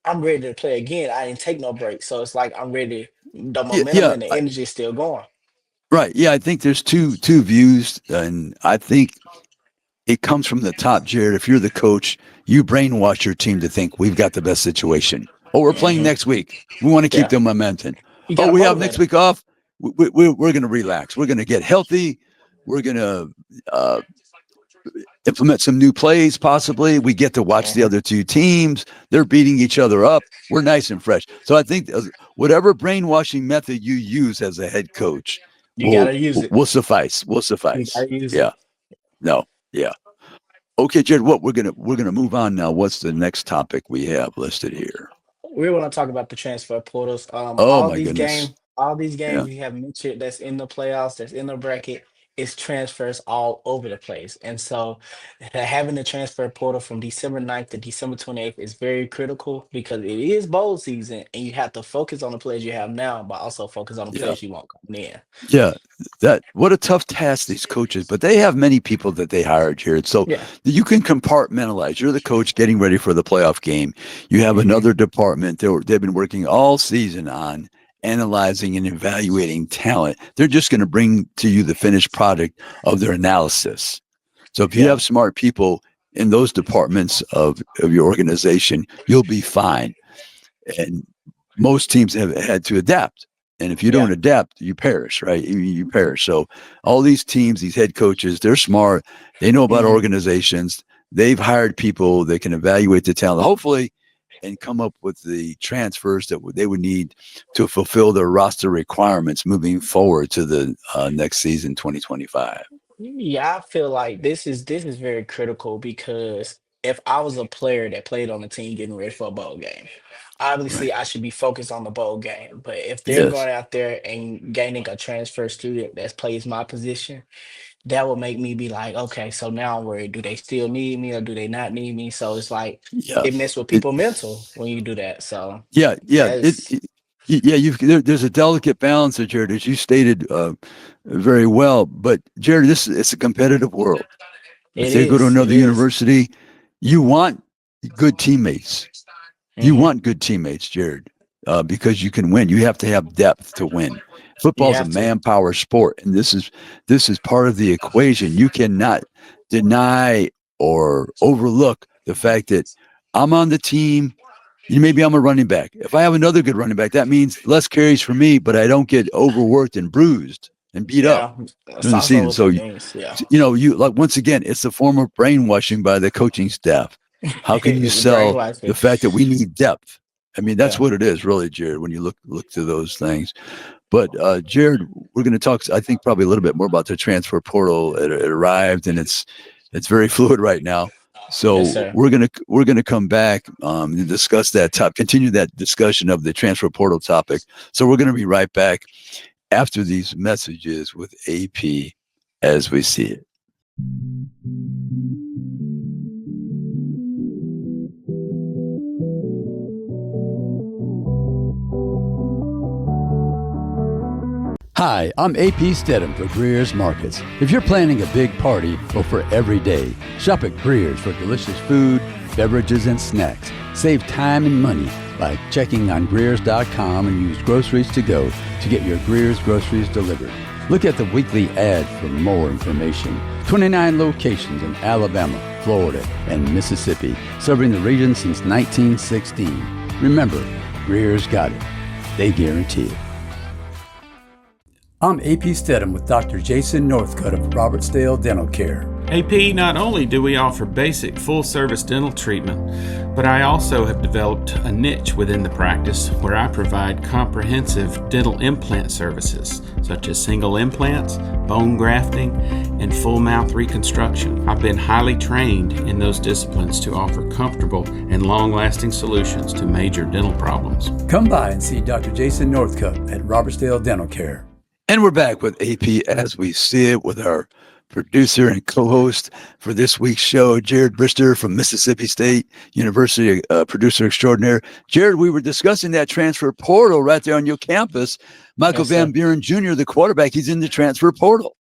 Speaker 4: I'm ready to play again. I didn't take no break, so it's like I'm ready. The
Speaker 3: Yeah,
Speaker 4: momentum
Speaker 3: yeah,
Speaker 4: and the energy is still going.
Speaker 3: right. Yeah, I think there's two views, and I think it comes from the top, Jared. If you're the coach, you brainwash your team to think we've got the best situation. Oh, we're playing
Speaker 4: Mhm.
Speaker 3: next week. We want to keep
Speaker 4: Yeah,
Speaker 3: the momentum.
Speaker 4: you
Speaker 3: Oh,
Speaker 4: got to
Speaker 3: we have
Speaker 4: motivate
Speaker 3: next
Speaker 4: them.
Speaker 3: week off. We're going to relax. We're going to get healthy. We're going to uh, implement some new plays, possibly. We get to watch the
Speaker 4: Mhm.
Speaker 3: other two teams. They're beating each other up. We're nice and fresh. So I think whatever brainwashing method you use as a head coach
Speaker 4: You got to use it.
Speaker 3: will suffice. Will
Speaker 4: You
Speaker 3: suffice.
Speaker 4: got to use it.
Speaker 3: Yeah. No. Yeah. Okay, Jared. We're gonna move on now. What's the next topic we have listed here?
Speaker 4: We want to talk about the transfer portals.
Speaker 3: Oh my goodness.
Speaker 4: All these
Speaker 3: Yeah.
Speaker 4: games we have mentioned that's in the playoffs, that's in the bracket, it's transfers all over the place. And so having the transfer portal from December 9th to December 28th is very critical because it is bowl season and you have to focus on the players you have now, but also focus on the
Speaker 3: Yeah.
Speaker 4: players you want coming in.
Speaker 3: Yeah. What a tough task, these coaches, but they have many people that they hired, Jared. So
Speaker 4: Yeah.
Speaker 3: you can compartmentalize. You're the coach getting ready for the playoff game. You have
Speaker 4: Mhm.
Speaker 3: another department they've been working all season on analyzing and evaluating talent. They're just going to bring to you the finished product of their analysis. So if you
Speaker 4: Yeah.
Speaker 3: have smart people in those departments of your organization, you'll be fine. And most teams have had to adapt. And if you don't
Speaker 4: Yeah.
Speaker 3: adapt, you perish, right? You perish. So all these teams, these head coaches, they're smart. They know about
Speaker 4: Mhm.
Speaker 3: organizations. They've hired people that can evaluate the talent, hopefully, and come up with the transfers that they would need to fulfill their roster requirements moving forward to the next season, 2025.
Speaker 4: Yeah, I feel like this is very critical because if I was a player that played on the team getting ready for a bowl game,
Speaker 3: Right.
Speaker 4: obviously I should be focused on the bowl game. But if they're
Speaker 3: Yes.
Speaker 4: going out there and gaining a transfer student that plays my position, that would make me be like, okay, so now I'm worried. Do they still need me or do they not need me? So it's like
Speaker 3: Yeah.
Speaker 4: it messes with
Speaker 3: It,
Speaker 4: people mental when you do that. So
Speaker 3: yeah. Yeah.
Speaker 4: that's
Speaker 3: Yeah. There's a delicate balance there, Jared, as you stated very well. But Jared, it's a competitive world. If
Speaker 4: it
Speaker 3: they go to
Speaker 4: is. It
Speaker 3: another
Speaker 4: is.
Speaker 3: university, you want good teammates. You
Speaker 4: Hmm.
Speaker 3: want good teammates, Jared, because you can win. You have to have depth to win.
Speaker 4: You
Speaker 3: Football is a
Speaker 4: have to.
Speaker 3: manpower sport, and this is part of the equation. You cannot deny or overlook the fact that I'm on the team. Maybe I'm a running back. If I have another good running back, that means less carries for me, but I don't get overworked and bruised. and beat up
Speaker 4: Yeah,
Speaker 3: during the
Speaker 4: also
Speaker 3: season.
Speaker 4: with
Speaker 3: So
Speaker 4: the games. Yeah,
Speaker 3: you like once again, it's a form of brainwashing by the coaching staff. How can you sell the
Speaker 4: brainwashing.
Speaker 3: fact that we need depth? I mean, that's
Speaker 4: Yeah.
Speaker 3: what it is, really, Jared. When you look to those things, but Jared, we're going to talk. I think probably a little bit more about the transfer portal. It arrived, and it's very fluid right now.
Speaker 4: Yes,
Speaker 3: So
Speaker 4: sir.
Speaker 3: we're gonna come back and discuss that continue that discussion of the transfer portal topic. So we're going to be right back after these messages with AP as we see it. Hi, I'm AP Stedham for Greer's Markets. If you're planning a big party or for every day, shop at Greer's for delicious food, beverages, and snacks. Save time and money by checking on Greer's.com and use Groceries to Go to get your Greer's groceries delivered. Look at the weekly ad for more information. 29 locations in Alabama, Florida, and Mississippi, serving the region since 1916. Remember, Greer's got it. They guarantee it. I'm AP Stedham with Dr. Jason Northcutt of Robertsdale Dental Care.
Speaker 5: AP, not only do we offer basic full-service dental treatment, but I also have developed a niche within the practice where I provide comprehensive dental implant services, such as single implants, bone grafting, and full mouth reconstruction. I've been highly trained in those disciplines to offer comfortable and long-lasting solutions to major dental problems.
Speaker 3: Come by and see Dr. Jason Northcutt at Robertsdale Dental Care. And we're back with AP as we see it with our producer and co-host for this week's show, Jared Brister from Mississippi State University, producer extraordinaire. Jared, we were discussing that transfer portal right there on your campus. Michael Van Buren Jr., the quarterback, he's in the transfer portal.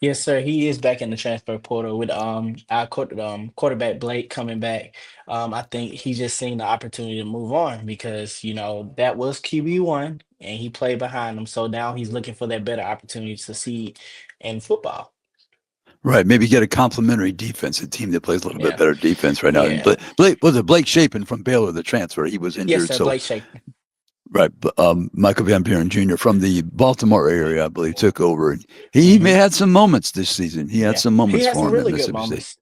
Speaker 4: Yes, sir. He is back in the transfer portal with our quarterback Blake coming back. I think he just seen the opportunity to move on because that was QB1 and he played behind him. So now he's looking for that better opportunity to succeed in football.
Speaker 3: Right, maybe get a complimentary defense, a team that plays a little bit better defense right now.
Speaker 4: Yeah.
Speaker 3: And Blake Shapen from Baylor, the transfer, he was injured.
Speaker 4: Yes, sir.
Speaker 3: So
Speaker 4: Blake Shapen.
Speaker 3: right, Michael Van Buren Jr. from the Baltimore area, I believe, took over. And he may had some moments this season. He had some moments
Speaker 4: He had
Speaker 3: for
Speaker 4: some
Speaker 3: him
Speaker 4: really
Speaker 3: in
Speaker 4: good
Speaker 3: Mississippi
Speaker 4: moments.
Speaker 3: State.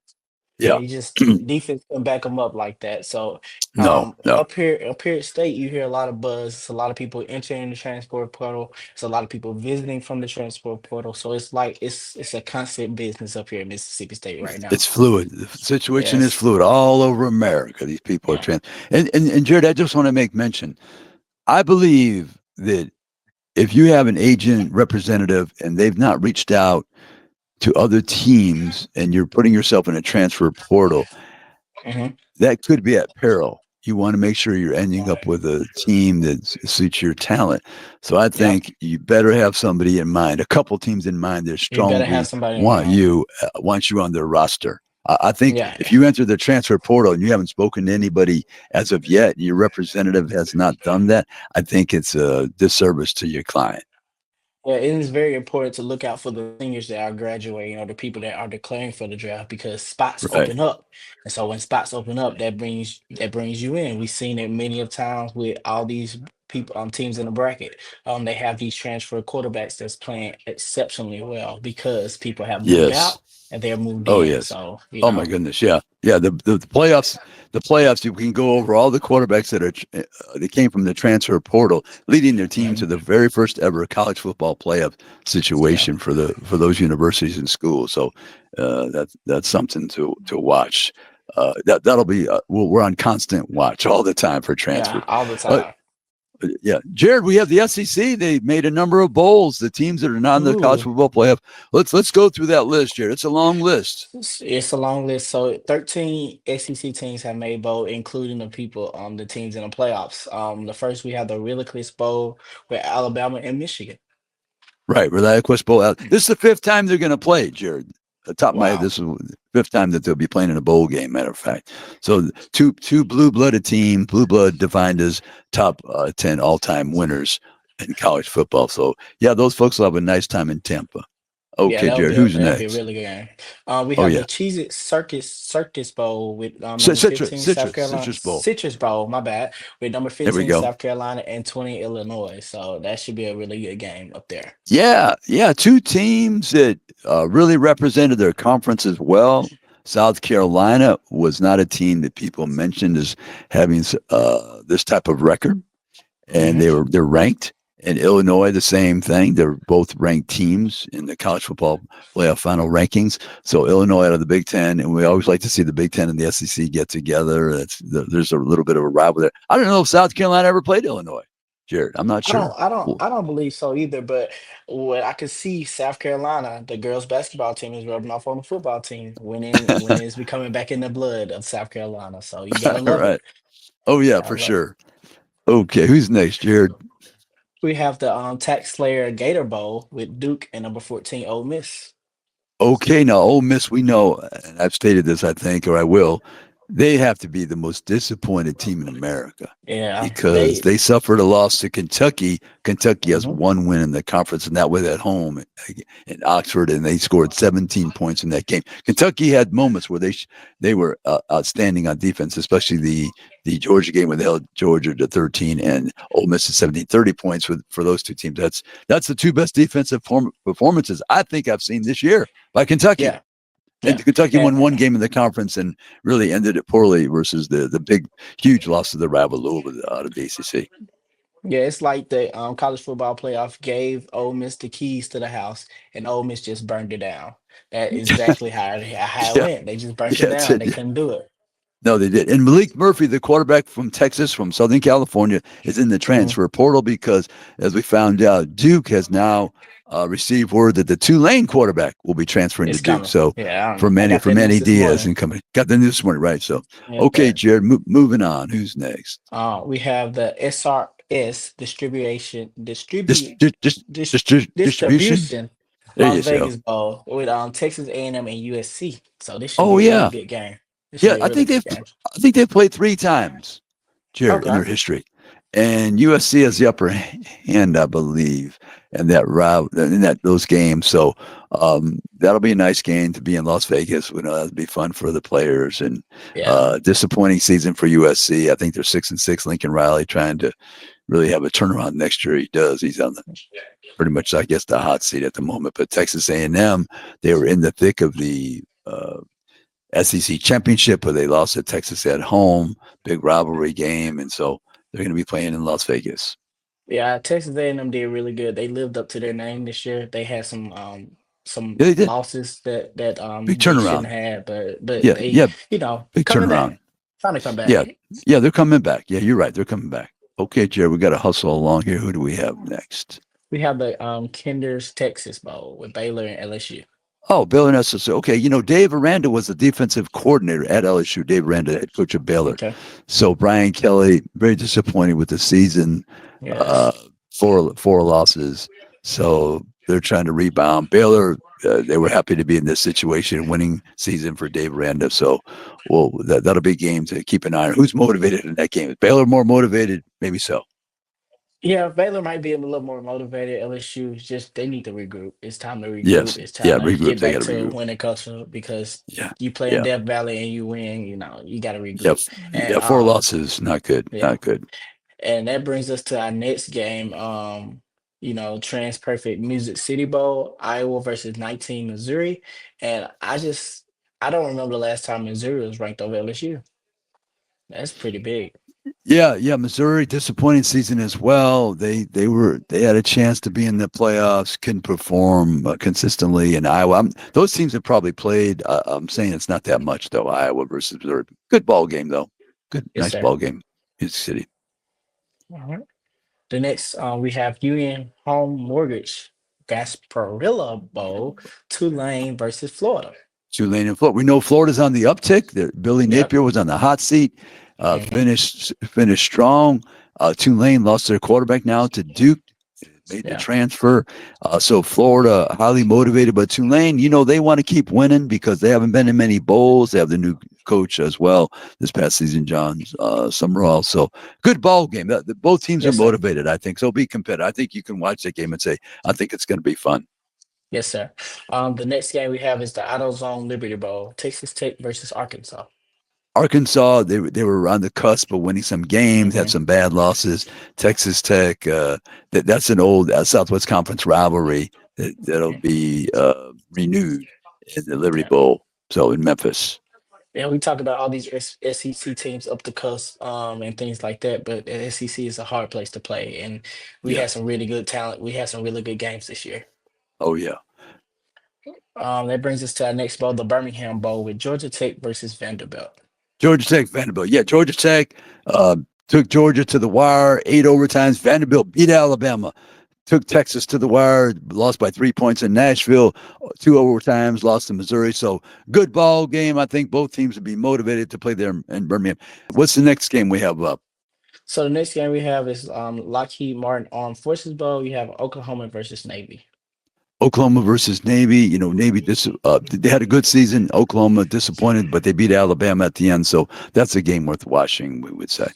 Speaker 3: Yeah,
Speaker 4: he just defense can back him up like that. So
Speaker 3: no.
Speaker 4: up here at State, you hear a lot of buzz. It's a lot of people entering the transport portal. It's a lot of people visiting from the transport portal. So it's like it's a constant business up here in Mississippi State right now.
Speaker 3: It's fluid. The situation is fluid all over America. These people are and Jared, I just want to make mention. I believe that if you have an agent representative and they've not reached out to other teams and you're putting yourself in a transfer portal, that could be at peril. You want to make sure you're ending up with a team that suits your talent. So I think you better have somebody in mind, a couple teams in mind that strongly want you on their roster. I think if you enter the transfer portal and you haven't spoken to anybody as of yet, and your representative has not done that, I think it's a disservice to your client.
Speaker 4: Yeah, it is very important to look out for the seniors that are graduating or the people that are declaring for the draft because spots open up. And so when spots open up, that brings you in. We've seen it many of times with all these people teams in the bracket. They have these transfer quarterbacks that's playing exceptionally well because people have moved out and they're moved in.
Speaker 3: Yes.
Speaker 4: So
Speaker 3: my goodness, yeah. The playoffs, you can go over all the quarterbacks that came from the transfer portal, leading their team to the very first ever college football playoff situation for those universities and schools. So that's something to watch. That'll be we're on constant watch all the time for transfer.
Speaker 4: Yeah, all the time.
Speaker 3: Jared, we have the SEC. They made a number of bowls. The teams that are not in the college football playoff. Let's go through that list, Jared. It's a long list.
Speaker 4: It's a long list. So 13 SEC teams have made bowl, including the teams in the playoffs. The first we have the Relinquist Bowl with Alabama and Michigan.
Speaker 3: Right, Relinquist Bowl. This is the fifth time they're going to play, Jared. The top of my head, this is the fifth time that they'll be playing in a bowl game, matter of fact. So two blue-blooded team, blue blood defined as top 10 all-time winners in college football. So, those folks will have a nice time in Tampa.
Speaker 4: Yeah,
Speaker 3: Okay, Jared. Who's
Speaker 4: that'll be a
Speaker 3: next?
Speaker 4: really good game. We
Speaker 3: Oh
Speaker 4: have the
Speaker 3: yeah,
Speaker 4: Cheez-It Circus Bowl with number 15 South Carolina
Speaker 3: Citrus Bowl.
Speaker 4: Citrus Bowl, my bad, with number
Speaker 3: There we
Speaker 4: 15
Speaker 3: go.
Speaker 4: South Carolina and 20 Illinois. So that should be a really good game up there.
Speaker 3: Yeah, yeah. Two teams that really represented their conference as well. South Carolina was not a team that people mentioned as having this type of record, and
Speaker 4: Hmm.
Speaker 3: they're ranked. And Illinois, the same thing. They're both ranked teams in the college football playoff final rankings. So Illinois out of the Big Ten, and we always like to see the Big Ten and the SEC get together. There's a little bit of a rivalry there. I don't know if South Carolina ever played Illinois, Jared. I'm not sure.
Speaker 4: I don't believe so either. But what I could see, South Carolina, the girls' basketball team is rubbing off on the football team, winning is becoming back in the blood of South Carolina. So you gotta
Speaker 3: All
Speaker 4: love it.
Speaker 3: right. Oh yeah,
Speaker 4: Gotta
Speaker 3: for
Speaker 4: love it.
Speaker 3: sure. Okay, who's next, Jared?
Speaker 4: We have the Tax Slayer Gator Bowl with Duke and number 14 Ole Miss.
Speaker 3: Okay, now Ole Miss, we know, and I've stated this, I think, or I will. They have to be the most disappointed team in America
Speaker 4: Yeah,
Speaker 3: because they suffered a loss to Kentucky. Kentucky has
Speaker 4: Mhm.
Speaker 3: one win in the conference, and that was at home in Oxford, and they scored 17 points in that game. Kentucky had moments where they were outstanding on defense, especially the Georgia game where they held Georgia to 13 and Ole Miss to 17, 30 points for those two teams. That's the two best defensive performances I think I've seen this year by Kentucky.
Speaker 4: Yeah,
Speaker 3: And
Speaker 4: yeah.
Speaker 3: Kentucky won
Speaker 4: And
Speaker 3: one game in the conference and really ended it poorly versus the big, huge loss to the rival Louisville out of the ACC.
Speaker 4: yeah, it's like the college football playoff gave Ole Miss the keys to the house, and Ole Miss just burned it down. That is exactly how it
Speaker 3: Yeah,
Speaker 4: went. They just burnt
Speaker 3: yeah,
Speaker 4: it
Speaker 3: that's
Speaker 4: down.
Speaker 3: it.
Speaker 4: They
Speaker 3: Yeah.
Speaker 4: couldn't do it.
Speaker 3: No, they did. And Malik Murphy, the quarterback from Texas, from Southern California, is in the
Speaker 4: Mhm.
Speaker 3: transfer portal because, as we found out, Duke has now received word that the Tulane quarterback will be transferring
Speaker 4: It's
Speaker 3: to Duke.
Speaker 4: coming.
Speaker 3: So
Speaker 4: Yeah,
Speaker 3: for
Speaker 4: I got that
Speaker 3: Manny
Speaker 4: news this
Speaker 3: Diaz
Speaker 4: morning.
Speaker 3: and company, got the news this morning, right? So
Speaker 4: Yes,
Speaker 3: okay,
Speaker 4: sir.
Speaker 3: Jared, moving on. Who's next?
Speaker 4: We have the SRS distribution
Speaker 3: Dis-
Speaker 4: distribute
Speaker 3: dis- dis-
Speaker 4: dis,
Speaker 3: distribution.
Speaker 4: distribution
Speaker 3: There
Speaker 4: Las
Speaker 3: you go.
Speaker 4: Vegas Bowl with Texas A&M and USC. So this should
Speaker 3: Oh
Speaker 4: be a really
Speaker 3: yeah,
Speaker 4: good game. This should
Speaker 3: yeah.
Speaker 4: be a really good game.
Speaker 3: I think they've played 3 times, Jared, in
Speaker 4: Okay.
Speaker 3: their history, and USC has the upper hand, I believe, and that route in those games. So that'll be a nice game to be in Las Vegas. We know that'll be fun for the players. And
Speaker 4: Yeah.
Speaker 3: disappointing season for USC. I think they're 6-6. Lincoln Riley trying to really have a turnaround next year. He does. He's on pretty much, I guess, the hot seat at the moment. But Texas A&M, they were in the thick of the SEC championship, but they lost to Texas at home, big rivalry game, and so they're going to be playing in Las Vegas.
Speaker 4: Yeah, Texas A&M did really good. They lived up to their name this year. They had some
Speaker 3: Yeah, they did.
Speaker 4: losses that
Speaker 3: Big
Speaker 4: they
Speaker 3: turnaround.
Speaker 4: shouldn't have, but
Speaker 3: Yeah,
Speaker 4: they
Speaker 3: yeah, big
Speaker 4: coming
Speaker 3: turnaround.
Speaker 4: back, trying to come back.
Speaker 3: Yeah, yeah, they're coming back. Yeah, you're right. They're coming back. Okay, Jared, we got to hustle along here. Who do we have next?
Speaker 4: We have the Kinder's Texas Bowl with Baylor and LSU.
Speaker 3: Oh, Baylor and SSU. Okay, Dave Aranda was the defensive coordinator at LSU. Dave Aranda, head coach of Baylor.
Speaker 4: Okay.
Speaker 3: So Brian Kelly, very disappointed with the season.
Speaker 4: Yes.
Speaker 3: Four losses. So they're trying to rebound. Baylor, they were happy to be in this situation, winning season for Dave Aranda. So, well, that'll be a game to keep an eye on. Who's motivated in that game? Is Baylor more motivated? Maybe so.
Speaker 4: Yeah, Baylor might be a little more motivated. LSU is just they need to regroup. It's time to regroup.
Speaker 3: Yes.
Speaker 4: It's time
Speaker 3: Yeah,
Speaker 4: to
Speaker 3: regroup.
Speaker 4: get
Speaker 3: They
Speaker 4: back
Speaker 3: gotta
Speaker 4: to
Speaker 3: regroup.
Speaker 4: winning culture because
Speaker 3: Yeah.
Speaker 4: you play
Speaker 3: Yeah.
Speaker 4: in Death Valley and you win. You got to
Speaker 3: Yep.
Speaker 4: regroup. And
Speaker 3: Yeah, 4 losses. Not good.
Speaker 4: yeah,
Speaker 3: Not good.
Speaker 4: and that brings us to our next game. Trans Perfect Music City Bowl, Iowa versus 19 Missouri, and I don't remember the last time Missouri was ranked over LSU. That's pretty big.
Speaker 3: Yeah. Missouri, disappointing season as well. They had a chance to be in the playoffs, couldn't perform consistently. In Iowa, those teams have probably played. I'm saying it's not that much though. Iowa versus Missouri, good ball game though. Good,
Speaker 4: Yes,
Speaker 3: nice
Speaker 4: sir.
Speaker 3: ball game. Music City.
Speaker 4: All right. The next, we have Union Home Mortgage Gasparilla Bowl, Tulane versus Florida.
Speaker 3: Tulane and Florida. We know Florida's on the uptick. Billy
Speaker 4: Yep.
Speaker 3: Napier was on the hot seat.
Speaker 4: Mhm.
Speaker 3: Finished strong. Tulane lost their quarterback now to Duke. Made the
Speaker 4: Yeah.
Speaker 3: transfer. So Florida highly motivated, but Tulane, they want to keep winning because they haven't been in many bowls. They have the new coach as well this past season, John Summerall. So good ball game. Both teams
Speaker 4: Yes,
Speaker 3: are
Speaker 4: sir.
Speaker 3: motivated, I think. So be competitive. I think you can watch that game and say, I think it's going to be fun.
Speaker 4: Yes, sir. The next game we have is the AutoZone Liberty Bowl, Texas Tech versus Arkansas.
Speaker 3: Arkansas, they were on the cusp of winning some games, had some bad losses. Texas Tech, that's an old Southwest Conference rivalry that'll be renewed in the Liberty Bowl. So in Memphis.
Speaker 4: Yeah, we talk about all these SEC teams up the cusp and things like that, but the SEC is a hard place to play, and we
Speaker 3: Yeah.
Speaker 4: had some really good talent. We had some really good games this year.
Speaker 3: Oh yeah.
Speaker 4: That brings us to our next bowl, the Birmingham Bowl, with Georgia Tech versus Vanderbilt.
Speaker 3: Georgia Tech, Vanderbilt. Yeah, Georgia Tech took Georgia to the wire, 8 overtimes. Vanderbilt beat Alabama, took Texas to the wire, lost by 3 points in Nashville, 2 overtimes, lost to Missouri. So good ball game. I think both teams would be motivated to play there in Birmingham. What's the next game we have up?
Speaker 4: So the next game we have is Lockheed Martin Armed Forces Bowl. You have Oklahoma versus Navy.
Speaker 3: Oklahoma versus Navy. You know, Navy, they had a good season. Oklahoma disappointed, but they beat Alabama at the end. So that's a game worth watching, we would say.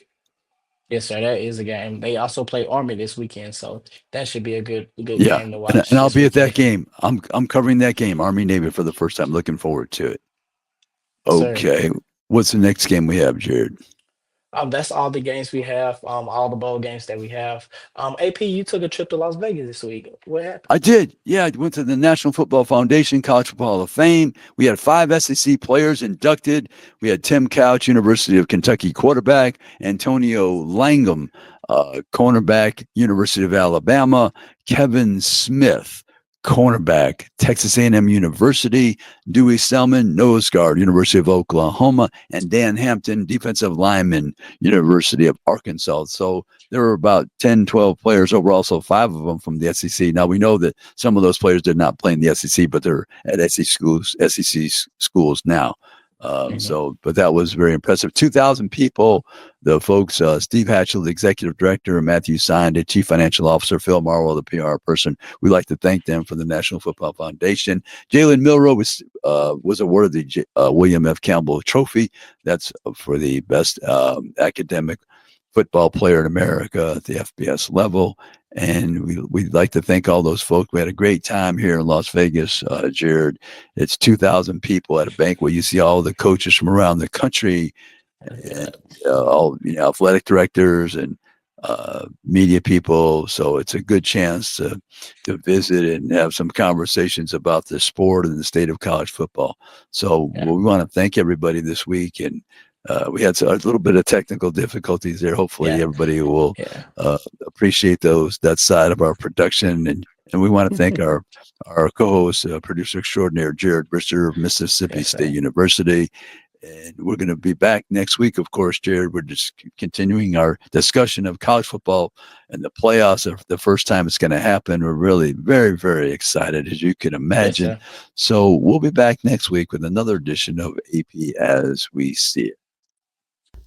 Speaker 4: Yes, sir. That is a game. They also play Army this weekend, so that should be a good
Speaker 3: Yeah,
Speaker 4: game to watch.
Speaker 3: and I'll
Speaker 4: this
Speaker 3: be at that
Speaker 4: weekend.
Speaker 3: game. I'm covering that game, Army Navy, for the first time. Looking forward to it.
Speaker 4: Sir.
Speaker 3: Okay, what's the next game we have, Jared?
Speaker 4: That's all the games we have. All the bowl games that we have. AP, you took a trip to Las Vegas this week. What happened?
Speaker 3: I did. Yeah, I went to the National Football Foundation College Football Hall of Fame. We had 5 SEC players inducted. We had Tim Couch, University of Kentucky quarterback, Antonio Langham, cornerback, University of Alabama, Kevin Smith, cornerback, Texas A&M University, Dewey Selman, nose guard, University of Oklahoma, and Dan Hampton, defensive lineman, University of Arkansas. So there were about 10, 12 players overall, so 5 of them from the SEC. Now, we know that some of those players did not play in the SEC, but they're at SEC schools now. But that was very impressive. 2,000 people. The folks, Steve Hatchell, the executive director, Matthew Sind, the chief financial officer, Phil Marwell, the PR person. We'd like to thank them for the National Football Foundation. Jalen Milroe was awarded the William F. Campbell Trophy. That's for the best academic football player in America at the FBS level. And we'd like to thank all those folks. We had a great time here in Las Vegas, Jared. It's 2,000 people at a banquet. You see all the coaches from around the country, and all athletic directors and media people. So it's a good chance to visit and have some conversations about the sport and the state of college football. So we want to thank everybody this week, and we had a little bit of technical difficulties there. Hopefully everybody will appreciate that side of our production. And we want to thank our co-host, producer extraordinaire, Jared Brister of Mississippi State University. And we're going to be back next week, of course, Jared. We're just continuing our discussion of college football and the playoffs. Are the first time it's going to happen. We're really very, very excited, as you can imagine.
Speaker 4: Yes,
Speaker 3: so we'll be back next week with another edition of AP As We See It.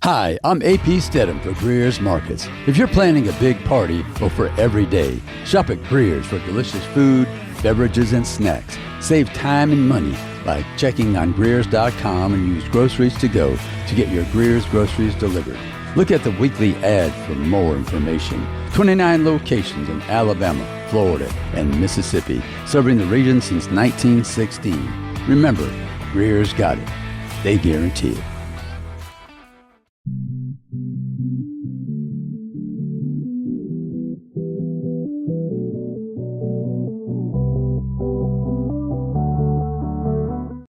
Speaker 6: Hi, I'm AP Stedham for Greer's Markets. If you're planning a big party or for every day, shop at Greer's for delicious food, beverages, and snacks. Save time and money by checking on Greer's.com and use Groceries to Go to get your Greer's groceries delivered. Look at the weekly ad for more information. 29 locations in Alabama, Florida, and Mississippi, serving the region since 1916. Remember, Greer's got it. They guarantee it.